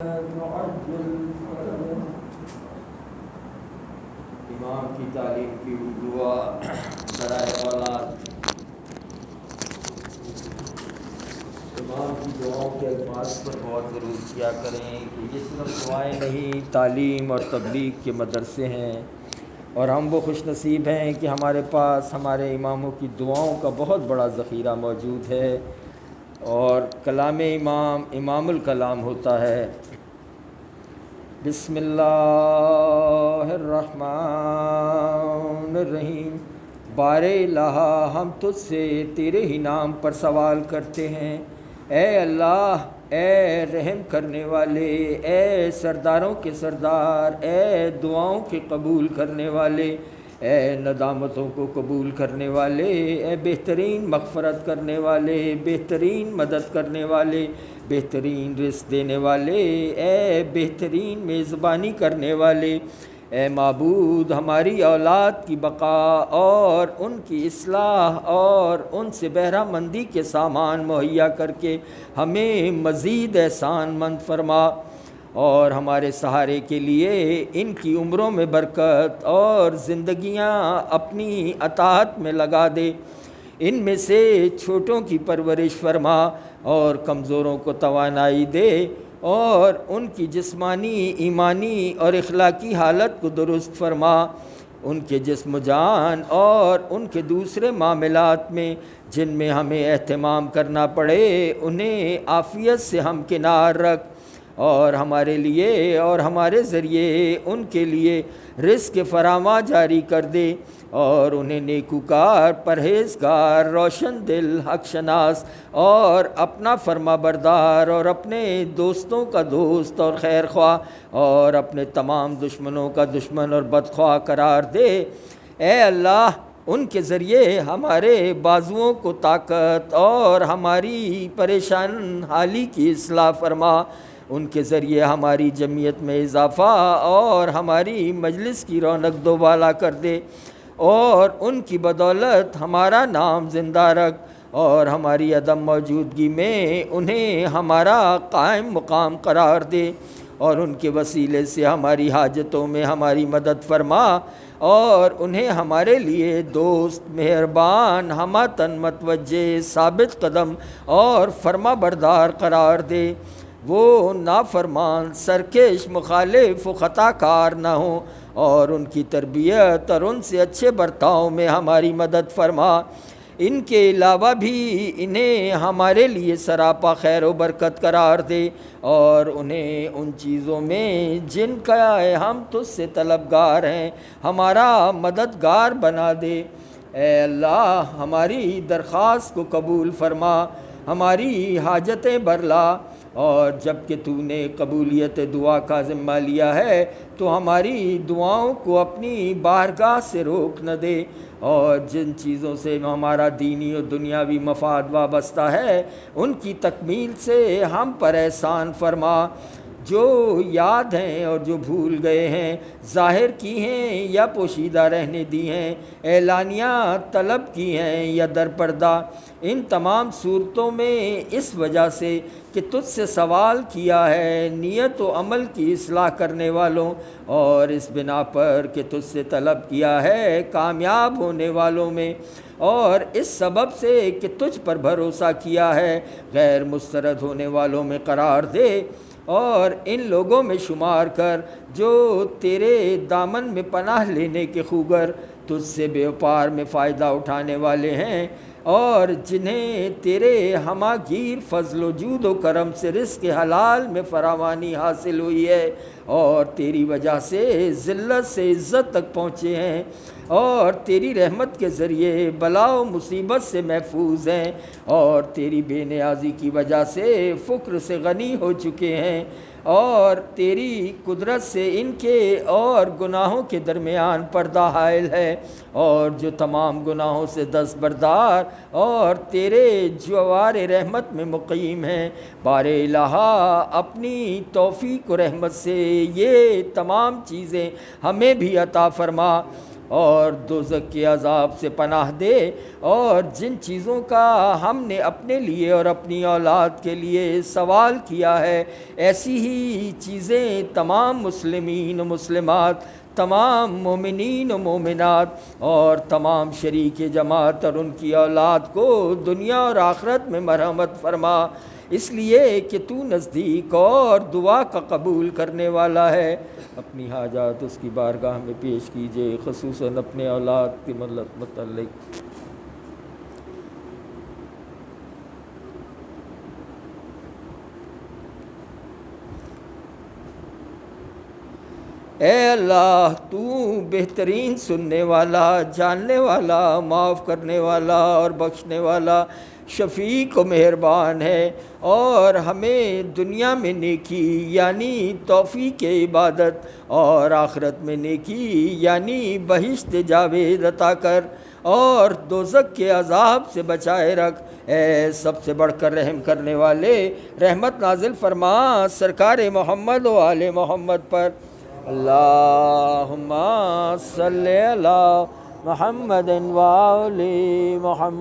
امام کی تعلیم کی دعا برائے اولاد۔ امام کی دعاؤں کے الفاظ پر بہت ضرور کیا کریں کہ یہ صرف دعائیں نہیں، تعلیم اور تبلیغ کے مدرسے ہیں، اور ہم وہ خوش نصیب ہیں کہ ہمارے پاس ہمارے اماموں کی دعاؤں کا بہت بڑا ذخیرہ موجود ہے، اور کلام امام امام الکلام ہوتا ہے۔ بسم اللہ الرحمن الرحیم۔ بار الہ ہم تجھ سے تیرے ہی نام پر سوال کرتے ہیں، اے اللہ، اے رحم کرنے والے، اے سرداروں کے سردار، اے دعاؤں کے قبول کرنے والے، اے ندامتوں کو قبول کرنے والے، اے بہترین مغفرت کرنے والے، بہترین مدد کرنے والے، بہترین رزق دینے والے، اے بہترین میزبانی کرنے والے، اے معبود، ہماری اولاد کی بقا اور ان کی اصلاح اور ان سے بہرہ مندی کے سامان مہیا کر کے ہمیں مزید احسان مند فرما، اور ہمارے سہارے کے لیے ان کی عمروں میں برکت اور زندگیاں اپنی اطاعت میں لگا دے، ان میں سے چھوٹوں کی پرورش فرما اور کمزوروں کو توانائی دے، اور ان کی جسمانی، ایمانی اور اخلاقی حالت کو درست فرما، ان کے جسم و جان اور ان کے دوسرے معاملات میں جن میں ہمیں اہتمام کرنا پڑے انہیں عافیت سے ہمکنار رکھ، اور ہمارے لیے اور ہمارے ذریعے ان کے لیے رزق فراواں جاری کر دے، اور انہیں نیکوکار، پرہیزگار، روشن دل، حق شناس اور اپنا فرما بردار اور اپنے دوستوں کا دوست اور خیر خواہ اور اپنے تمام دشمنوں کا دشمن اور بدخواہ قرار دے۔ اے اللہ، ان کے ذریعے ہمارے بازوؤں کو طاقت اور ہماری پریشان حالی کی اصلاح فرما، ان کے ذریعے ہماری جمعیت میں اضافہ اور ہماری مجلس کی رونق دوبالا کر دے، اور ان کی بدولت ہمارا نام زندہ رکھ، اور ہماری عدم موجودگی میں انہیں ہمارا قائم مقام قرار دے، اور ان کے وسیلے سے ہماری حاجتوں میں ہماری مدد فرما، اور انہیں ہمارے لیے دوست، مہربان، ہمہ متوجہ، ثابت قدم اور فرما بردار قرار دے، وہ نافرمان، سرکش، مخالف و خطا کار نہ ہوں، اور ان کی تربیت اور ان سے اچھے برتاؤ میں ہماری مدد فرما، ان کے علاوہ بھی انہیں ہمارے لیے سراپا خیر و برکت قرار دے، اور انہیں ان چیزوں میں جن کا ہم تجھ سے طلبگار ہیں ہمارا مددگار بنا دے۔ اے اللہ، ہماری درخواست کو قبول فرما، ہماری حاجتیں برلا، اور جب کہ تو نے قبولیت دعا کا ذمہ لیا ہے تو ہماری دعاؤں کو اپنی بارگاہ سے روک نہ دے، اور جن چیزوں سے ہمارا دینی و دنیاوی مفاد وابستہ ہے ان کی تکمیل سے ہم پر احسان فرما، جو یاد ہیں اور جو بھول گئے ہیں، ظاہر کی ہیں یا پوشیدہ رہنے دی ہیں، اعلانیہ طلب کی ہیں یا در پردہ، ان تمام صورتوں میں اس وجہ سے کہ تجھ سے سوال کیا ہے نیت و عمل کی اصلاح کرنے والوں، اور اس بنا پر کہ تجھ سے طلب کیا ہے کامیاب ہونے والوں میں، اور اس سبب سے کہ تجھ پر بھروسہ کیا ہے غیر مسترد ہونے والوں میں قرار دے، اور ان لوگوں میں شمار کر جو تیرے دامن میں پناہ لینے کے خوگر تجھ سے بے وپار میں فائدہ اٹھانے والے ہیں، اور جنہیں تیرے ہمہ گیر فضل و جود و کرم سے رزق حلال میں فراوانی حاصل ہوئی ہے، اور تیری وجہ سے ذلت سے عزت تک پہنچے ہیں، اور تیری رحمت کے ذریعے بلا و مصیبت سے محفوظ ہیں، اور تیری بے نیازی کی وجہ سے فقر سے غنی ہو چکے ہیں، اور تیری قدرت سے ان کے اور گناہوں کے درمیان پردہ حائل ہے، اور جو تمام گناہوں سے دستبردار اور تیرے جوار رحمت میں مقیم ہیں، بار الہ اپنی توفیق و رحمت سے یہ تمام چیزیں ہمیں بھی عطا فرما، اور دوزخ کے عذاب سے پناہ دے، اور جن چیزوں کا ہم نے اپنے لیے اور اپنی اولاد کے لیے سوال کیا ہے، ایسی ہی چیزیں تمام مسلمین و مسلمات، تمام مومنین و مومنات اور تمام شریک جماعت اور ان کی اولاد کو دنیا اور آخرت میں مرحمت فرما، اس لیے کہ تو نزدیک اور دعا کا قبول کرنے والا ہے۔ اپنی حاجات اس کی بارگاہ میں پیش کیجئے، خصوصاً اپنے اولاد کے متعلق۔ اے اللہ، تو بہترین سننے والا، جاننے والا، معاف کرنے والا اور بخشنے والا، شفیق و مہربان ہے، اور ہمیں دنیا میں نیکی یعنی توفیق عبادت اور آخرت میں نیکی یعنی بہشت جاوید عطا کر، اور دوزخ کے عذاب سے بچائے رکھ۔ اے سب سے بڑھ کر رحم کرنے والے، رحمت نازل فرما سرکار محمد و آل محمد پر۔ اللہم صلی علی محمد و آل محمد۔